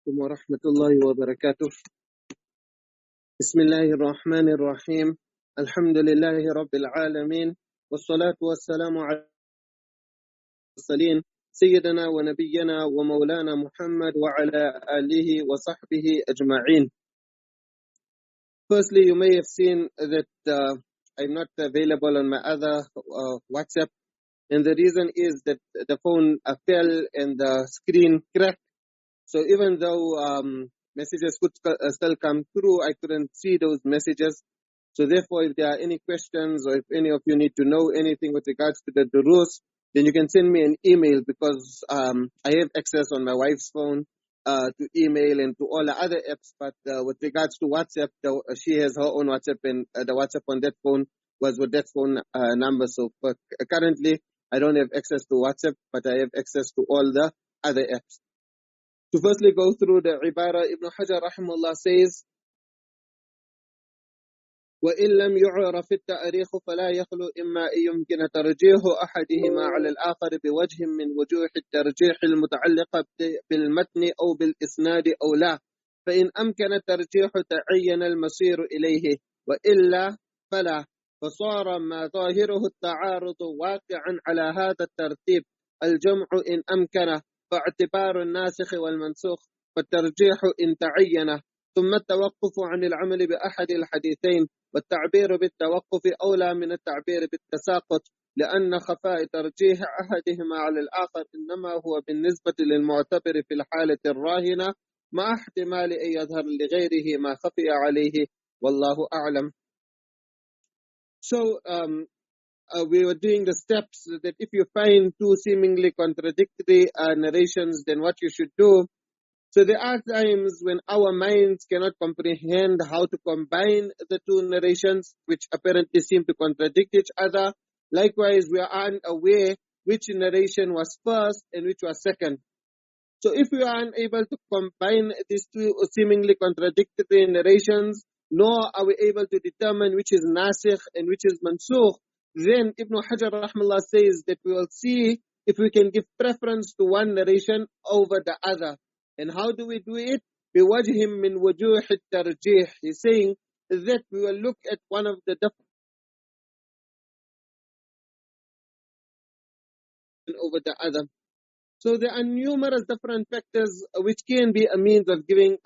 عليكم ورحمة الله وبركاته. بسم الله الرحمن الرحيم. الحمد لله رب العالمين، والصلاة والسلام على المرسلين سيدنا ونبينا ومولانا محمد وعلى آله وصحبه أجمعين. Firstly, you may have seen that I'm not available on my other WhatsApp, and the reason is that the phone fell and the screen cracked. So even though messages could still come through, I couldn't see those messages. So therefore, if there are any questions or if any of you need to know anything with regards to the durus, then you can send me an email, because I have access on my wife's phone to email and to all the other apps. But with regards to WhatsApp, she has her own WhatsApp, and the WhatsApp on that phone was with that phone number. So currently, I don't have access to WhatsApp, but I have access to all the other apps. To firstly go through the Ibara, Ibn Hajar rahimahullah says, وإن لم يعرف التاريخ فلا يخلو إما أن يمكن ترجيح أحدهما على الآخر بوجه من وجوه الترجيح المتعلقة بالمتن أو بالإسناد أو لا، فإن أمكن الترجيح تعين المصير إليه، وإلا فلا، فصار ما ظاهره التعارض واقعا على هذا الترتيب: الجمع إن أمكن، فاعتبار الناسخ والمنسوخ، فالترجيح إن تعين، ثم التوقف عن العمل بأحد الحديثين، والتعبير بالتوقف أولى من التعبير بالتساقط، لأن خفاء ترجيح أحدهما على الآخر إنما هو بالنسبة للمعتبر في الحالة الراهنة، مع احتمال أن يظهر لغيره ما خفي عليه، والله أعلم. So we were doing the steps that if you find two seemingly contradictory narrations, then what you should do. So there are times when our minds cannot comprehend how to combine the two narrations, which apparently seem to contradict each other. Likewise, we are unaware which narration was first and which was second. So if we are unable to combine these two seemingly contradictory narrations, nor are we able to determine which is nasikh and which is mansukh, then Ibn Hajar rahmallah says that we will see if we can give preference to one narration over the other. And how do we do it? بِوَجْهٍ مِّن وُجُوهِ التَّرْجِيحِ. He's saying that we will look at one of the different over the other. So there are numerous different factors which can be a means of giving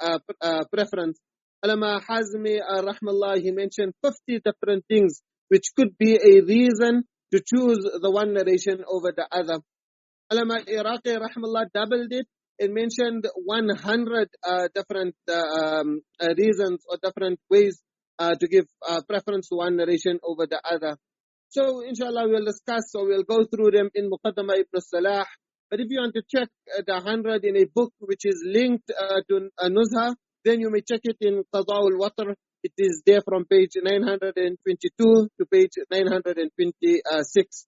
preference. Allama Hazmi rahmallah, he mentioned 50 different things which could be a reason to choose the one narration over the other. Allama Iraqi rahmallah doubled it and mentioned 100 different reasons or different ways to give preference to one narration over the other. So inshallah we'll discuss, or we'll go through them in Muqaddamah Ibn Salah. But if you want to check the 100 in a book which is linked to Nuzha, then you may check it in Qadā'ul Watr. It is there from page 922 to page 926.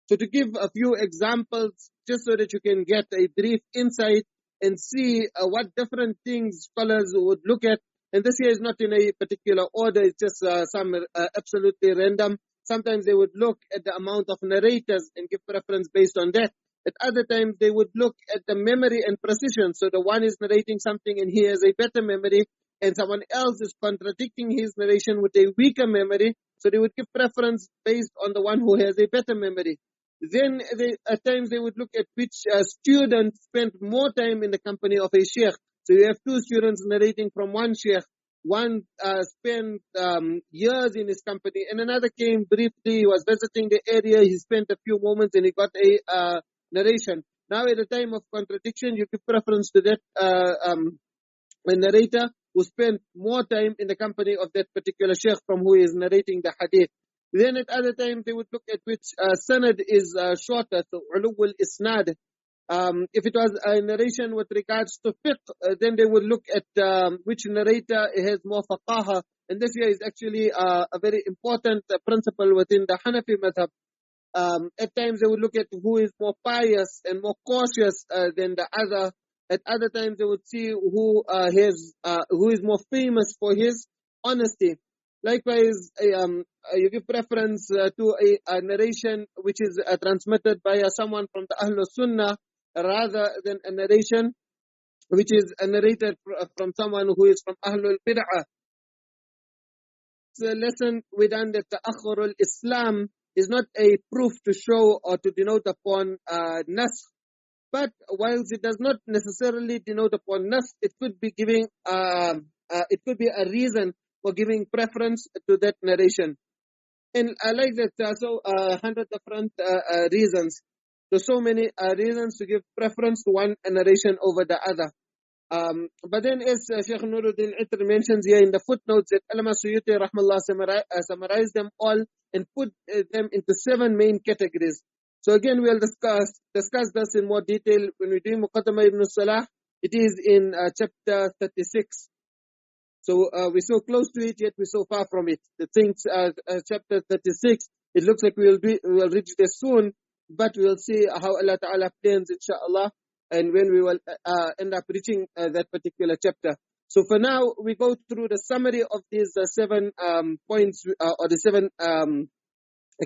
So to give a few examples, just so that you can get a brief insight and see what different things scholars would look at. And this here is not in a particular order, it's just some absolutely random. Sometimes they would look at the amount of narrators and give preference based on that. At other times, they would look at the memory and precision. So the one is narrating something and he has a better memory, and someone else is contradicting his narration with a weaker memory. So they would give preference based on the one who has a better memory. Then at times they would look at which student spent more time in the company of a sheikh. So you have two students narrating from one sheikh. One spent years in his company, and another came briefly, he was visiting the area, he spent a few moments and he got a narration. Now at the time of contradiction, you give preference to that a narrator who spent more time in the company of that particular sheikh from who is narrating the hadith. Then at other times they would look at which sanad is shorter, so ulul isnad. If it was a narration with regards to fiqh, then they would look at which narrator has more faqaha. And this here is actually a very important principle within the Hanafi madhab. At times they would look at who is more pious and more cautious than the other. At other times they would see who is more famous for his honesty. Likewise, you give preference to a narration which is transmitted by someone from the Ahlul Sunnah rather than a narration which is narrated from someone who is from Ahlul Bid'ah. The lesson we done that Ta'akhurul Islam is not a proof to show or to denote upon nasakh, but whilst it does not necessarily denote upon nasakh, it could be giving it could be a reason for giving preference to that narration. And I like that 100 different reasons. So many reasons to give preference to one narration over the other. But then as Sheikh Nuruddin Itr mentions here in the footnotes that Allama Suyuti Rahmallah summarized them all and put them into 7 main categories. So again we'll discuss this in more detail when we do Muqaddamah Ibn Salah. It is in chapter 36. So we're so close to it, yet we're so far from it. The things, chapter 36, it looks like we'll reach there soon, but we'll see how Allah Ta'ala plans, inshallah, and when we will end up reaching that particular chapter. So for now, we go through the summary of these 7 points, or the 7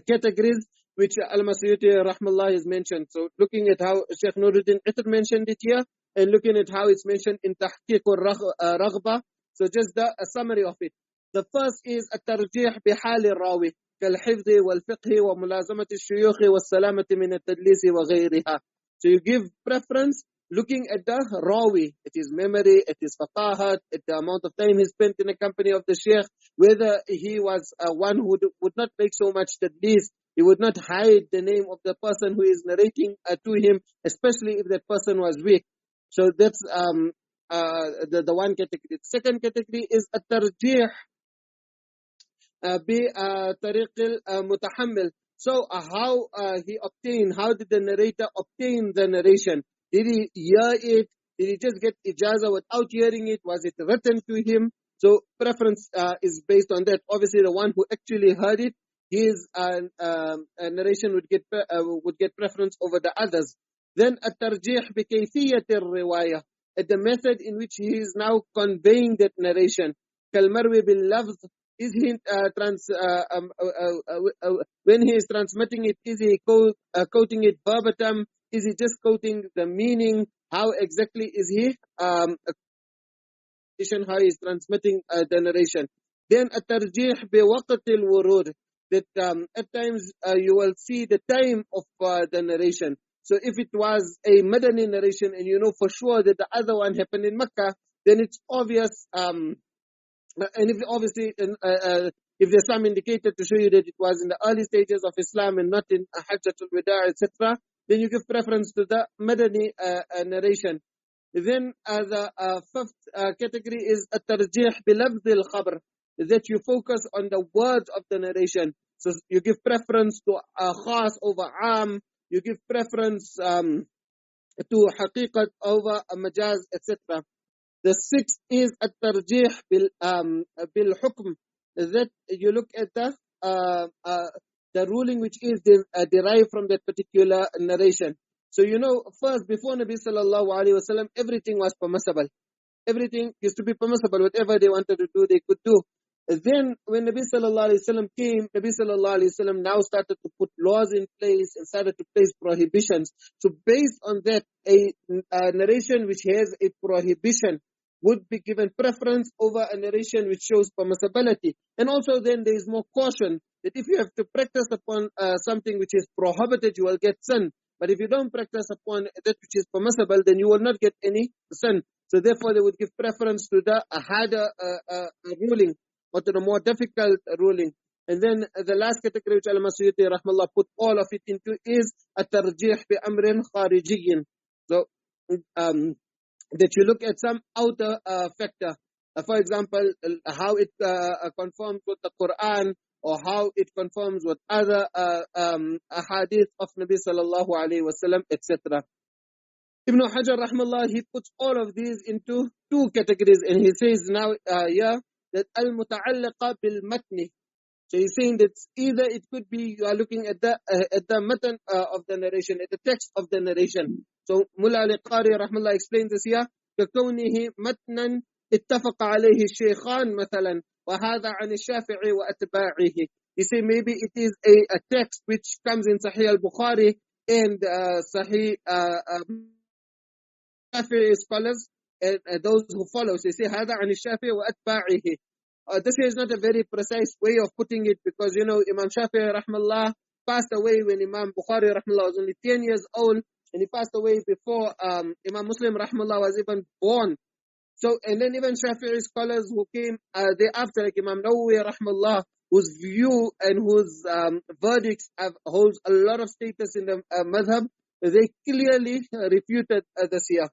categories, which Al-Masuyuti Rahmallah has mentioned. So looking at how Sheikh Nuruddin Itr mentioned it here, and looking at how it's mentioned in Tahqiq al-Raghba. So just a summary of it. The first is الترجيح بحال الراوي كالحفظ والفقه وملازمة الشيوخ والسلامة من التدليس وغيرها. So you give preference looking at the rawi, it is memory, it is faqahat, the amount of time he spent in the company of the sheikh, whether he was one who would not make so much tadlis, he would not hide the name of the person who is narrating to him, especially if that person was weak. So that's the one category. The second category is الترجيح بطريق المتحمل. So how how did the narrator obtain the narration? Did he hear it? Did he just get ijazah without hearing it? Was it written to him? So preference is based on that. Obviously the one who actually heard it, his narration would get preference over the others. Then الترجيح بكيفية الرواية, the method in which he is now conveying that narration. كالمروي باللفظ, is he when he is transmitting it, is he quoting it verbatim? Is he just quoting the meaning? How exactly is he how he is transmitting the narration? Then الترجيح بوقت الورود, that at times you will see the time of the narration. So if it was a Madani narration and you know for sure that the other one happened in Mecca, then it's obvious, and if there's some indicator to show you that it was in the early stages of Islam and not in Hajjatul Wada, etc., then you give preference to the Madani narration. Then the 5th category is الترجيح بلفظ الخبر, that you focus on the words of the narration. So you give preference to khas over am, you give preference to haqiqat over majaz, etc. The 6th is الترجيح بالحكم, that you look at the ruling which is derived from that particular narration. So you know, first, before Nabi sallallahu alaihi wasallam, everything was permissible. Everything used to be permissible. Whatever they wanted to do, they could do. Then when Nabi sallallahu alaihi wasallam came, Nabi sallallahu alaihi wasallam now started to put laws in place and started to place prohibitions. So based on that, a narration which has a prohibition would be given preference over a narration which shows permissibility. And also then there is more caution that if you have to practice upon something which is prohibited, you will get sin. But if you don't practice upon that which is permissible, then you will not get any sin. So therefore they would give preference to the harder ruling, or to the more difficult ruling. And then the last category which Al-Masuyuti Rahmallah put all of it into is الترجيح بأمر خارجي. So that you look at some outer factor. For example, how it conforms with the Quran, or how it conforms with other Ḥadīth of Nabi sallallahu alayhi wasallam, etc. Ibn Hajar Rahmallah, he puts all of these into 2 categories, and he says now that al-muta'alliqa bil-matni. So he's saying that either it could be you are looking at the matan of the narration, at the text of the narration. So Mullah al-Qari Rahmallah explains this here, كَكَوْنِهِ مَتْنًا اتَّفَقَ عَلَيْهِ الشَّيْخَانِ مَثَلًا وَهَذَا عَنِ الشَّافِعِ وَأَتْبَاعِهِ. He say maybe it is a text which comes in Sahih al-Bukhari and Sahih Shafi'i scholars, those who follow. So they say هذا عن الشافعي وأتباعه. This is not a very precise way of putting it, because Imam Shafi'i rahmallah passed away when Imam Bukhari rahmallah was only 10 years old, and he passed away before Imam Muslim rahmallah was even born. So, and then even Shafi'i scholars who came thereafter, like Imam Nawawi rahmallah, whose view and whose verdicts holds a lot of status in the madhab, they clearly refuted this here.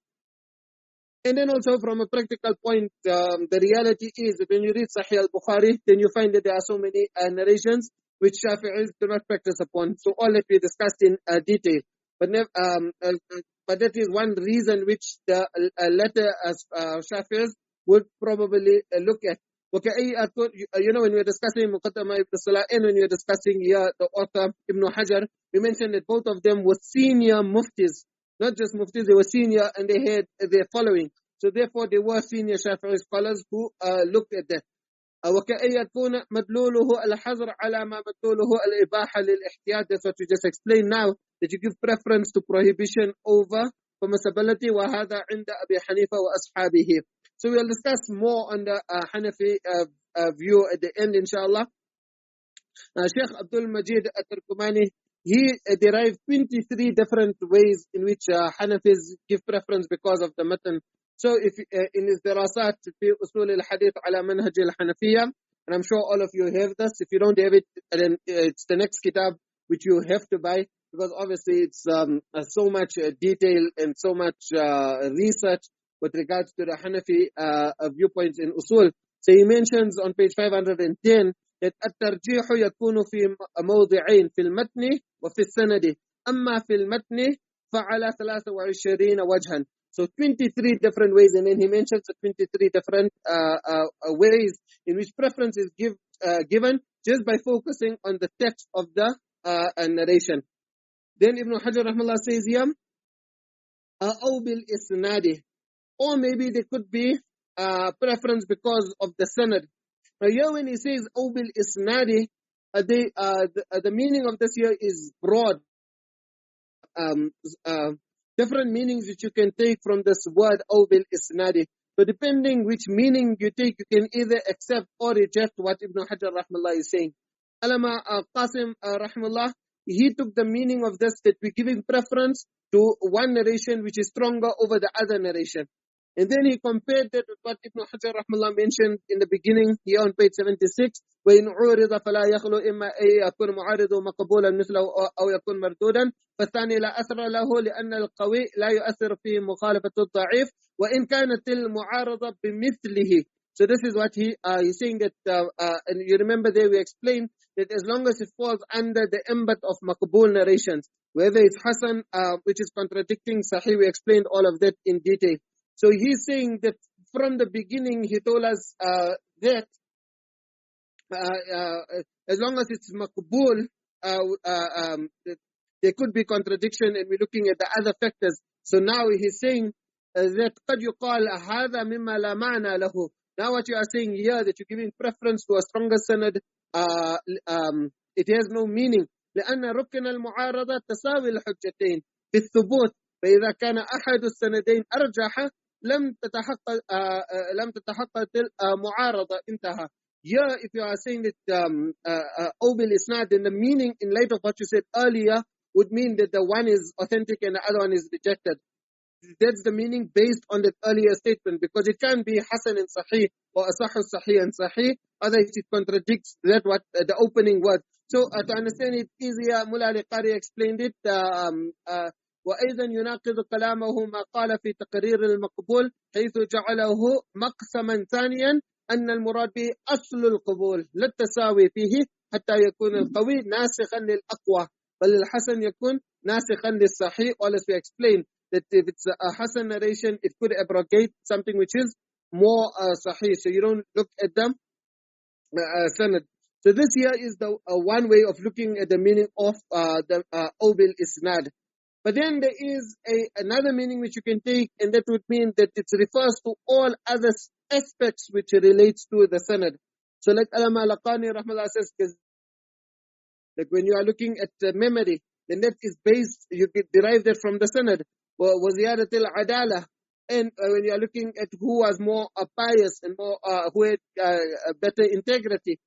And then also from a practical point, the reality is that when you read Sahih al-Bukhari, then you find that there are so many narrations which Shafi'is do not practice upon. So all that we discussed in detail. But that is one reason which the latter Shafi'is would probably look at. Okay, when we were discussing Muqaddamah ibn Salah and when we were discussing here the author Ibn Hajar, we mentioned that both of them were senior muftis. Not just muftis, they were senior and they had their following. So therefore they were senior Shafi'i scholars who looked at that. وكأن يكون مدلوله الحظر على ما مدلوله الإباحة للاحتياط. That's what we just explained now, that you give preference to prohibition over permissibility. وهذا عند أبي حنيفة وأصحابه. So we'll discuss more on the Hanafi view at the end, inshallah. Sheikh Abdul Majid al-Turkumani, he derived 23 different ways in which Hanafis give preference because of the matan. So if in his dirasat fi usul al-hadith ala manhaj al-Hanafiyya, and I'm sure all of you have this. If you don't have it, then it's the next kitab which you have to buy, because obviously it's so much detail and so much research with regards to the Hanafi viewpoints in usul. So he mentions on page 510 that الترجيح يكون في موضعين في المتن وفي السند أما في المتن فعلى 23 وجها. So 23 different ways, and then he mentions the 23 different ways in which preference is given just by focusing on the text of the narration. Then Ibn Hajar rahmallah says here, أو بالإسناد, or maybe there could be preference because of the sanad. Now here when he says أو بالإسناد, the meaning of this here is broad. Different meanings which you can take from this word أو بالإسناد. So depending which meaning you take, you can either accept or reject what Ibn Hajar rahmallah is saying. Alama Qasim rahmallah, he took the meaning of this, that we're giving preference to one narration which is stronger over the other narration. And then he compared that with what Ibn Hajar rahmallah mentioned in the beginning here on page 76, وَإِنْ عُورِضَ فَلَا يَخْلُ إِمَّا أَن يَكُونَ مُعَارِضُ مَقْبُولًا مِثْلَهُ أَوْ يَكُونَ مَرْدُودًا فالثاني لا أثر له لأن القوي لا يؤثر في مخالفة الضعيف وإن كانت المعارضة بمثله. So this is what he's saying, that and you remember there we explained that as long as it falls under the ambit of maqbul narrations, whether it's Hasan which is contradicting Sahih, we explained all of that in detail. So he's saying that from the beginning he told us that as long as it's maqbul, there could be contradiction, and we're looking at the other factors. So now he's saying that قد يقال هذا مما لا معنى له. Now what you are saying here, that you're giving preference to a stronger sanad, it has no meaning. لأن ركن المعارضة تساوي الحجتين في الثبوت، فإذا كان أحد السندين أرجح لم تتحقق المعارضة. انتهى. Here, if you are saying that Obil is not, then the meaning in light of what you said earlier would mean that the one is authentic and the other one is rejected. That's the meaning based on that earlier statement, because it can't be Hasan and Sahih or Asahhu Sahih and Sahih, otherwise it contradicts that what the opening word. So to understand it easier, Mullah al-Qari explained it. وأيضا يناقض كلامه ما قال في تقرير المقبول حيث جعله مقسما ثانيا أن المراد به أصل القبول لا التساوي فيه حتى يكون القوي ناسخا للأقوى بل الحسن يكون ناسخا للصحيح. Or as we explained, that if it's a Hasan narration, it could abrogate something which is more Sahih. So you don't look at them sanad. So this here is the one way of looking at the meaning of the Obil Isnad. But then there is another meaning which you can take, and that would mean that it refers to all other aspects which relates to the sanad. So like Alama Laqani rahmallah says, like when you are looking at memory, then that is based, you can derive that from the sanad. وَزِيَادَةِ الْعَدَالَةِ. And when you are looking at who was more pious and more who had better integrity.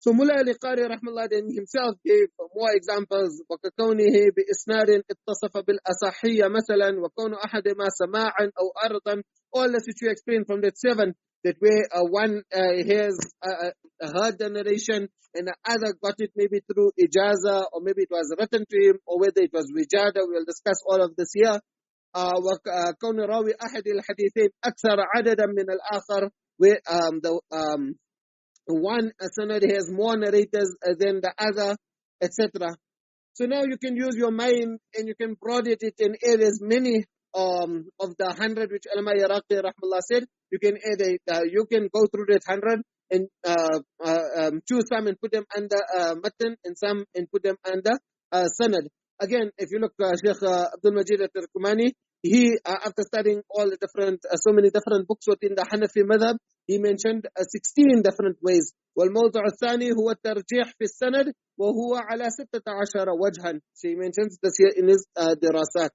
So Mullah Ali Qari rahmallah then himself gave more examples. وككونه بإسناد اتصف بالأصحية مثلا وكون أحدهما سماعا أو أرضا. All that which you explained from that 7, that way one has heard the narration and the other got it maybe through Ijāzah, or maybe it was written to him, or whether it was wijada. We'll discuss all of this here. وكون راوي أحد الحديثين أكثر عددا من الآخر, where one sanad has more narrators than the other, etc. So now you can use your mind and you can broaden it and add as many of the 100 which Ulama Iraqi rahmallah said. You can add you can go through that 100 and choose some and put them under matan and some and put them under sanad. Again, if you look Sheikh Abdul Majid al-Turkumani, he after studying all the different so many different books within the Hanafi madhab, he mentioned 16 different ways. والموضع الثاني هو الترجيح في السند وهو على 16 وجها. So he mentions this here in his dirasat.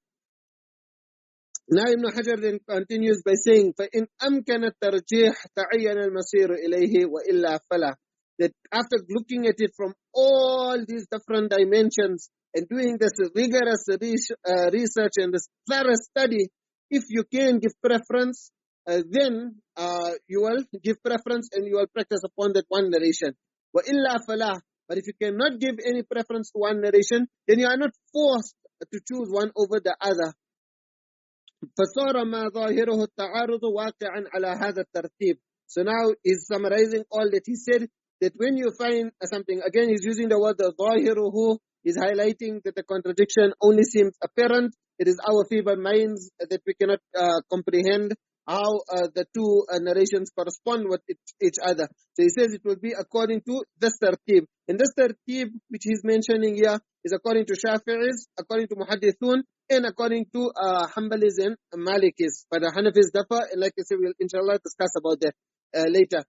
Now Ibn Hajar then continues by saying فإن أمكن الترجيح تعين المسير إليه وإلا فلا. That after looking at it from all these different dimensions and doing this rigorous research and this thorough study, if you can give preference, then you will give preference and you will practice upon that one narration. وَإِلَّا فَلَا. But if you cannot give any preference to one narration, then you are not forced to choose one over the other. فَصَارَ مَا ظَاهِرُهُ التَّعَارُضُ وَاقِعًا عَلَى هَذَا التَّرْتِيبِ. So now he's summarizing all that he said, that when you find something, again he's using the word ظَاهِرُهُ, he's highlighting that the contradiction only seems apparent. It is our feeble minds that we cannot comprehend how the two narrations correspond with each other. So he says it will be according to this tartib. And this tartib which he's mentioning here is according to Shafi'is, according to Muhaddithun, and according to Hanbalis and Malikis. But the Hanafis differ, and like I said, we'll inshallah discuss about that later.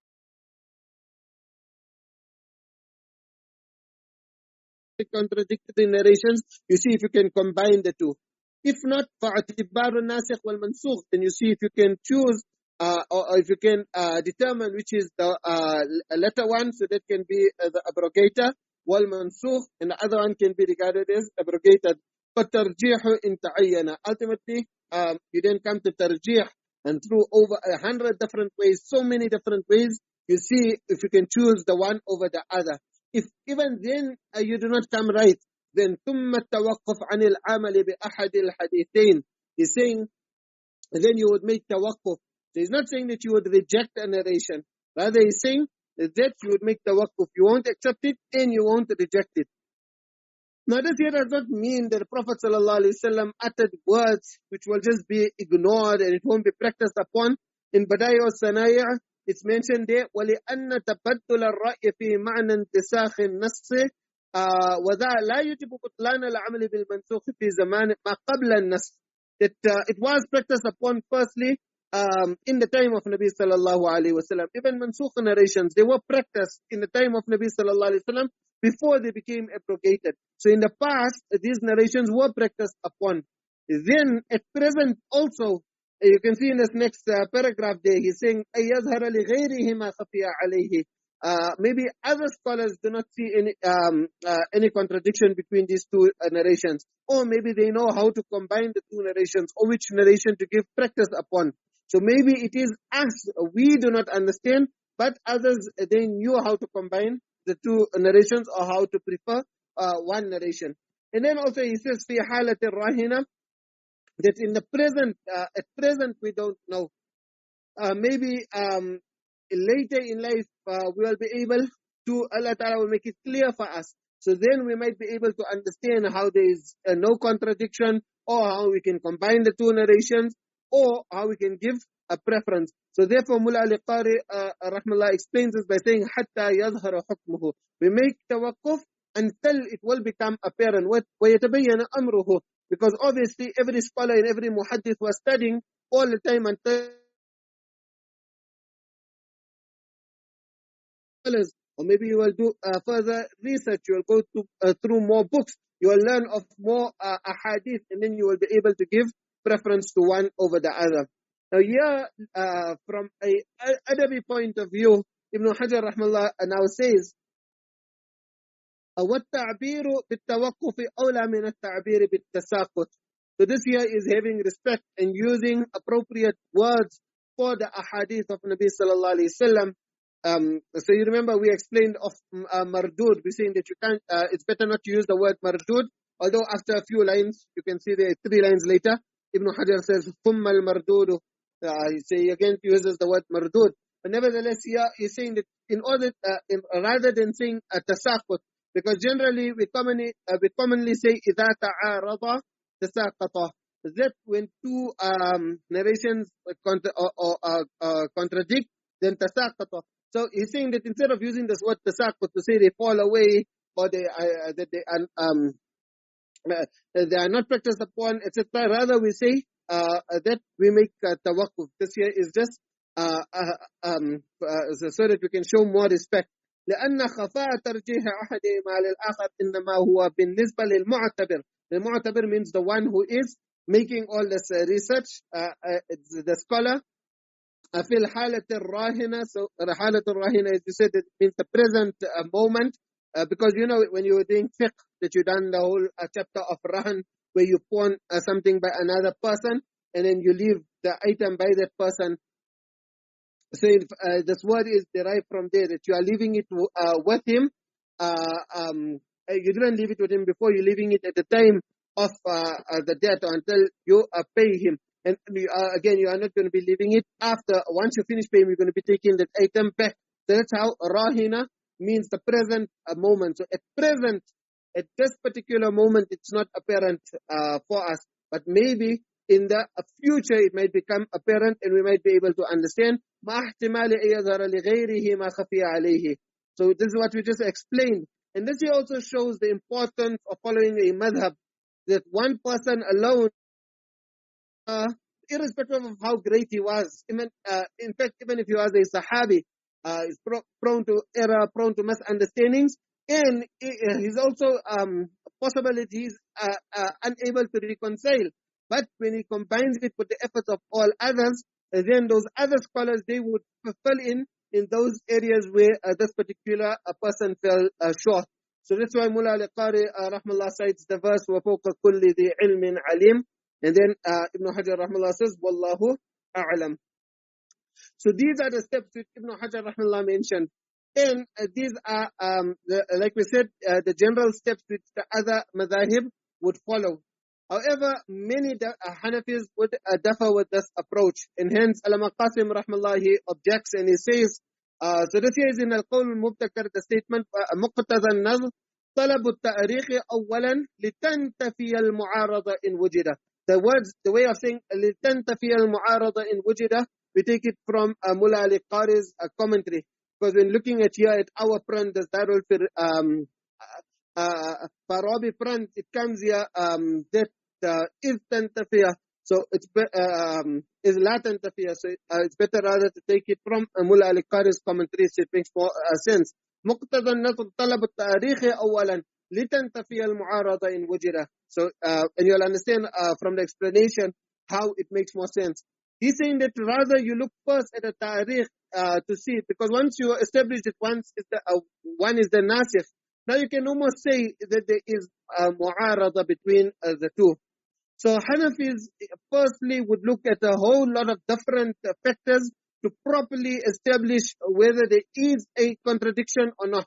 Contradictory narrations, you see if you can combine the two. If not, فَاعْتِبَارُ النَّاسِخ وَالْمَنْسُوخ, then you see if you can choose or if you can determine which is the latter one, so that can be the abrogator, وَالْمَنْسُوخ, and the other one can be regarded as abrogated. فَالتَّرْجِيحُ إِنْ تَعَيَّنَ. Ultimately, you then come to tarjīh, and through over 100 different ways, so many different ways, you see if you can choose the one over the other. If even then you do not come right, then ثُمَّ التَّوَقُّفْ عَنِ الْعَمَلِ بِأَحَدِ الْحَدِيثَيْنِ. He's saying, then you would make tawaqquf. So he's not saying that you would reject a narration. Rather, he's saying that you would make tawaqquf. You won't accept it and you won't reject it. Now this here does not mean that the Prophet ﷺ uttered words which will just be ignored and it won't be practiced upon. In Badai' al-Sanaya', it's mentioned there, وَلِأَنَّ تَبَدُّلَ الرَّأْيِ فِي مَعْنَى انْتِسَاخِ النَّصِّ وَذَا لَا يُجِبُ بُطْلَانَ الْعَمَلِ بِالْمَنْسُوخِ فِي زَمَانِ مَا قَبْلَ النَّصِّ. That it was practiced upon firstly in the time of Nabi sallallahu alaihi wasallam. Even mansukh narrations, they were practiced in the time of Nabi sallallahu alaihi wasallam before they became abrogated. So in the past, these narrations were practiced upon. Then at present also, you can see in this next paragraph there, he's saying, أَيَظْهَرَ لِغَيْرِهِ مَا خَفِيَ عَلَيْهِ. Maybe other scholars do not see any contradiction between these two narrations. Or maybe they know how to combine the two narrations, or which narration to give practice upon. So maybe it is us, we do not understand, but others, they knew how to combine the two narrations or how to prefer one narration. And then also he says, فِي حَالَةِ الرَّاهِنَةِ, that in the present, at present we don't know. Maybe later in life we will be able to, Allah Ta'ala will make it clear for us. So then we might be able to understand how there is no contradiction, or how we can combine the two narrations, or how we can give a preference. So therefore Mullah Ali Qari rahmallah explains this by saying, حَتَّى يَظْهَرَ حُكْمُهُ. We make tawaqquf until it will become apparent. وَيَتَبَيَّنَ أَمْرُهُ. Because obviously every scholar and every muhaddith was studying all the time until, or maybe you will do further research, you will go through more books, you will learn of more ahadith, and then you will be able to give preference to one over the other. Now here, from a adabi point of view, Ibn Hajar rahmallah now says, وَالتَّعْبِيرُ بِالتَّوَقُّفِ أَوْلَى مِنَ التَّعْبِيرِ بِالتَّسَاقُطِ. So this here is having respect and using appropriate words for the ahadith of Nabi sallallahu alayhi wasallam. So you remember we explained of mardud. We're saying that you can't, it's better not to use the word mardud, although after a few lines, you can see there 3 lines later, Ibn Hajar says, ثُمَّ الْمَرْدُودُ. He again uses the word mardud. But nevertheless, here he's saying that in order, rather than saying tasaqut, because generally we commonly say إِذَا تَعَارَضَ تَسَاقَطَ. That when 2 narrations contradict, then tasaqata. So he's saying that instead of using this word tasaqut to say they fall away or that they are not practiced upon, etc., rather we say that we make tawaqquf. This here is just so that we can show more respect. لأن خفاء ترجيح أحدهما للآخر إنما هو بالنسبة للمعتبر. The mu'tabir means the one who is making all this research, the scholar. في الحالة الراهنة, so حالة الراهنة, as you said, it means the present moment, because you know when you were doing fiqh, that you done the whole chapter of rahan, where you pawn something by another person, and then you leave the item by that person. So this word is derived from there, that you are leaving it with him. You didn't leave it with him before, you're leaving it at the time of the debt until you pay him. And again, you are not going to be leaving it after. Once you finish paying, you're going to be taking that item back. So that's how rahina means the present moment. So at present, at this particular moment, it's not apparent for us. But maybe in the future, it might become apparent and we might be able to understand. So this is what we just explained. And this also shows the importance of following a madhab, that one person alone, irrespective of how great he was, in fact, even if he was a sahabi, is prone to error, prone to misunderstandings, and he's also possible that he's unable to reconcile. But when he combines it with the efforts of all others, then those other scholars, they would fill in those areas where this particular person fell short. So that's why Mullah al-Qari rahmallah cites the verse وَفَوْقَ كُلِّ ذِي عِلْمٍ عَلِيمٍ, and then Ibn Hajar rahmallah says Wallahu a'lam. So these are the steps which Ibn Hajar rahmallah mentioned, and these are like we said, the general steps which the other madhahib would follow. However, many Hanafis would differ with this approach, and hence Allama Qasim rahmallah, he objects and he says, so this here is in Al-Qawl al-Mubtakar, the statement, مقتضى النظر طلب التأريخ أولا لتنتفي المعارضة إن وجد. The words, the way of saying لتنتفي المعارضة إن وجد, we take it from Mullah Ali Qari's commentary, because when looking at here at our print, the Darul Farabi print, it comes here that is tantafiya. So it's is la tantafiya. So it's better rather to take it from Mullah Ali Qari's commentary. So it makes more sense. مقتضى النظر طلب التاريخ أولا لتنتفي المعارضة إن وجد. So and you'll understand from the explanation how it makes more sense. He's saying that rather you look first at the tarikh to see it, because once you establish it, once one is the nasikh, now you can almost say that there is mu'arada between the two. So Hanafis firstly would look at a whole lot of different factors to properly establish whether there is a contradiction or not.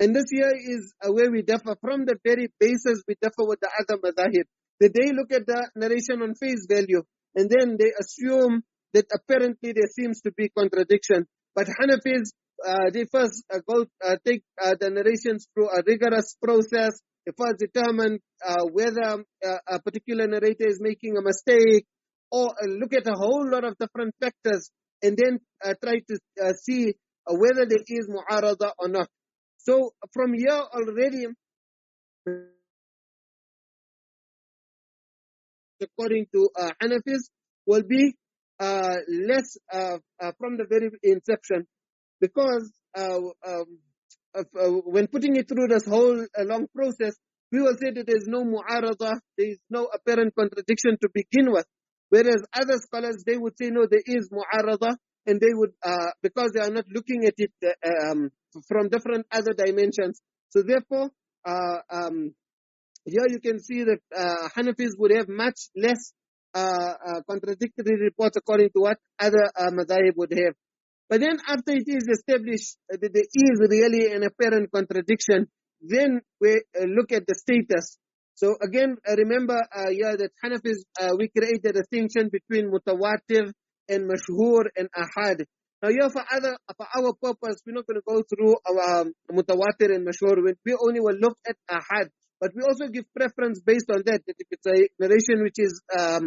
And this here is where we differ. From the very basis, we differ with the other madhahib. That they look at the narration on face value, and then they assume that apparently there seems to be contradiction. But Hanafis, they first take the narrations through a rigorous process. They first determine whether a particular narrator is making a mistake, or look at a whole lot of different factors, and then try to see whether there is mu'arada or not. So from here already, according to Hanafis, will be less from the very inception, because when putting it through this whole long process, we will say that there is no mu'arada, there is no apparent contradiction to begin with. Whereas other scholars, they would say, no, there is mu'arada, and they would, because they are not looking at it from different other dimensions. So therefore, here you can see that Hanafis would have much less contradictory reports according to what other madhahib would have. But then after it is established that there is really an apparent contradiction, then we look at the status. So again, remember that Hanafis, we create a distinction between mutawatir and mashhur and ahad. Now here for our purpose, we're not going to go through our mutawatir and mashhur. We only will look at ahad. But we also give preference based on that. That if it's a narration which is a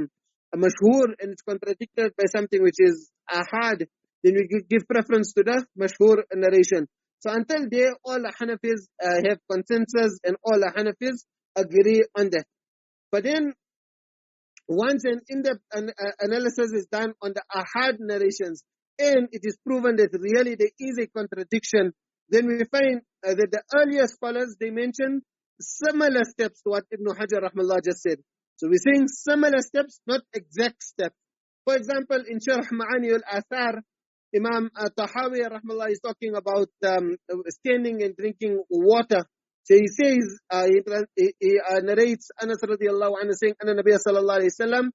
mashhur and it's contradicted by something which is ahad, then we give preference to the mashhur narration. So until there, all the Hanafis have consensus and all the Hanafis agree on that. But then, once an in-depth analysis is done on the ahad narrations, and it is proven that really there is a contradiction, then we find that the earlier scholars, they mention similar steps to what Ibn Hajar rahmallah just said. So we're saying similar steps, not exact steps. For example, in Sharh Ma'ani al-Athar, Imam Tahawi rahmallah is talking about standing and drinking water. So he says, he narrates Anas radiallahu anhu saying, Anna Nabiya sallallahu alayhi wasallam,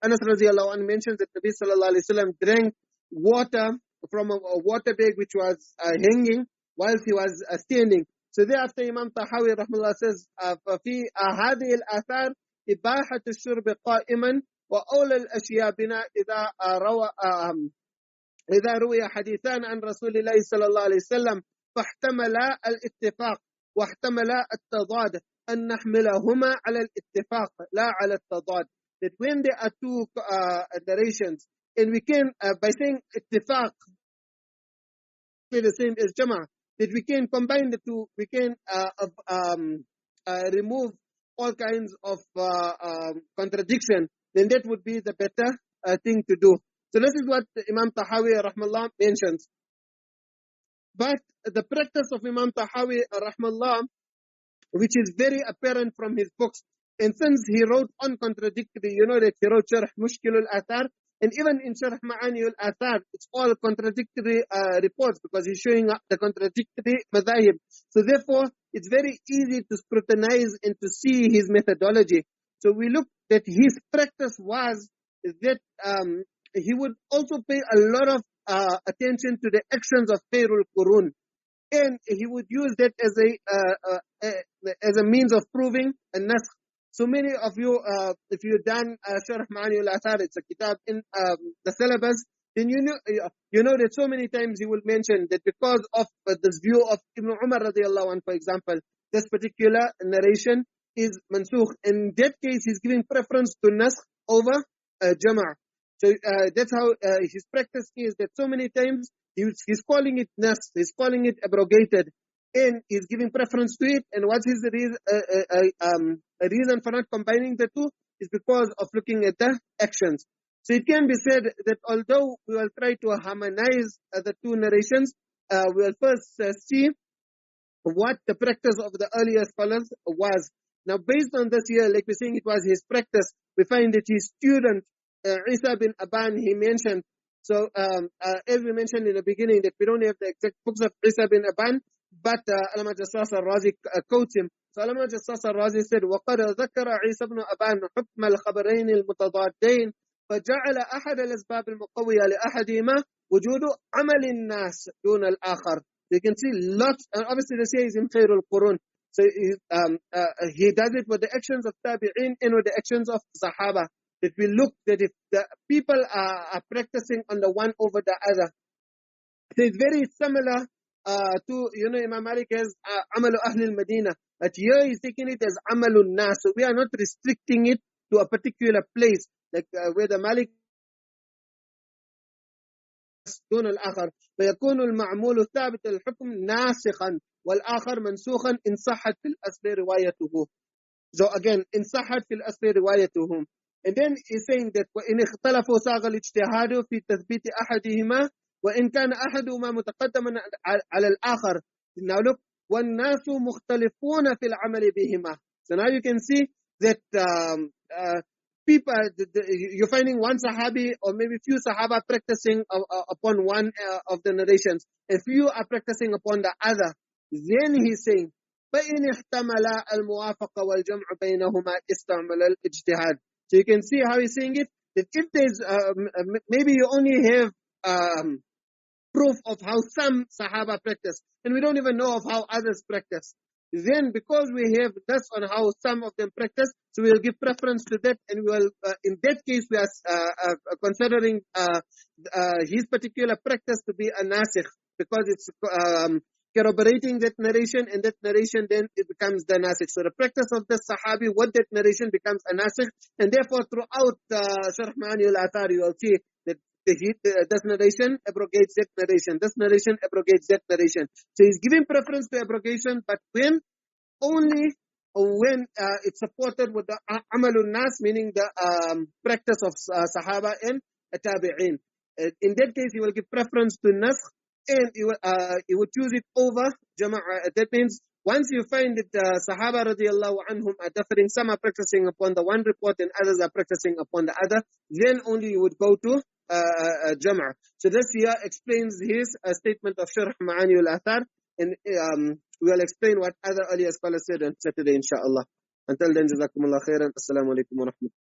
Anas radiallahu anhu mentions that Nabi sallallahu alayhi wasallam drank water from a water bag which was hanging whilst he was standing. So thereafter Imam Tahawi rahmallah says, فَفِي هَذِهِ الْآثَارِ إِبَاحَةُ الشُّرْبِ قَائِمًا وأولى الأشياء بنا إذا روي حديثان عن رسول الله صلى الله عليه وسلم فاحتمل الاتفاق واحتمل التضاد أن نحملهما على الاتفاق لا على التضاد. That when there are two narrations, and we can by saying ittifaq, the same as jama', that we can combine the two, we can remove all kinds of contradiction, then that would be the better thing to do. So this is what Imam Tahawi rahmallah mentions. But the practice of Imam Tahawi rahmallah, which is very apparent from his books, and since he wrote uncontradictory, you know that he wrote Sharh Mushkil al-Athar, and even in Sharh Ma'ani al-Athar, it's all contradictory reports because he's showing up the contradictory madhahib. So therefore, it's very easy to scrutinize and to see his methodology. So we look that his practice was that he would also pay a lot of attention to the actions of Khairul Qurun, and he would use that as a means of proving a naskh. So many of you, if you've done Sharh Ma'ani al-Athar, it's a kitab in the syllabus, then you know that so many times he will mention that because of this view of Ibn Umar radiallahu anh, for example, this particular narration is mansukh. In that case, he's giving preference to naskh over jama'. So that's how his practice is, that so many times he's calling it naskh, he's calling it abrogated, and he's giving preference to it. And what's his reason for not combining the two is because of looking at the actions. So it can be said that although we will try to harmonize the two narrations, we will first see what the practice of the earlier scholars was. Now, based on this here, like we're saying, it was his practice. We find that his student, Isa bin Aban, he mentioned. So, as we mentioned in the beginning, that we don't have the exact books of Isa bin Aban, but Allama Jassas al-Razi quotes him. So, Allama Jassas al-Razi said, وَقَدْ ذَكَرَ عِيسَى بْنُ أَبَانَ حُكْمَ الْخَبَرَيْنِ الْمُتَضَادَّيْنِ فجعل أحد الأسباب المقوية لأحدهما وجود عمل الناس دون الآخر. You can see lots, and obviously they say he's in Khairul Qurun. So he does it with the actions of Tabi'in and with the actions of Sahaba. That we look that if the people are practicing on the one over the other. So it's very similar to, Imam Malik has Amalu Ahl al-Madinah. But here he's taking it as Amalun Nas. So we are not restricting it to a particular place. Like where the Malik دون الآخر فيكون المعمول ثابت الحكم ناسخا والآخر منسوخا إن صحت في الأصل روايته. So again, إن صحت في الأصل روايته. And then he's saying that وإن اختلفوا صاغ الاجتهاد في تثبيت أحدهما وإن كان أحدهما متقدما على الآخر Now look, وَالنَّاسُ مُخْتَلِفُونَ فِي الْعَمَلِ بِهِمَا. So now you can see that people, you're finding one Sahabi or maybe few Sahaba practicing upon one of the narrations, and few are practicing upon the other. Then he's saying, فَإِنِ احْتَمَلَ الْمُوَافَقَ وَالْجَمْعُ بَيْنَهُمَا اسْتَعْمَلَ الْإِجْتِهَادِ. So you can see how he's saying it, that if there's, maybe you only have proof of how some Sahaba practice, and we don't even know of how others practice. Then, because we have this on how some of them practice, so we'll give preference to that, and we will, in that case, we are considering his particular practice to be a nasikh, because it's corroborating that narration, and that narration then it becomes the nasikh. So the practice of the Sahabi with that narration becomes a nasikh, and therefore throughout Sharh Ma'ani al-Athar, you will see that this narration abrogates that narration. This narration abrogates that narration. So he's giving preference to abrogation, but when? Only when it's supported with the amalun nas, meaning the practice of Sahaba and Tabi'in. In that case, he will give preference to naskh, and he will choose it over jama'ah. That means once you find that Sahaba radiallahu anhum are differing, some are practicing upon the one report and others are practicing upon the other, then only you would go to jama'ah. So this here explains his statement of Sharh Ma'ani al-Athar, and we'll explain what other earlier scholars said on Saturday, inshaAllah. Until then, jazakumullah khairan. Assalamu alaikum wa rahmatullahi.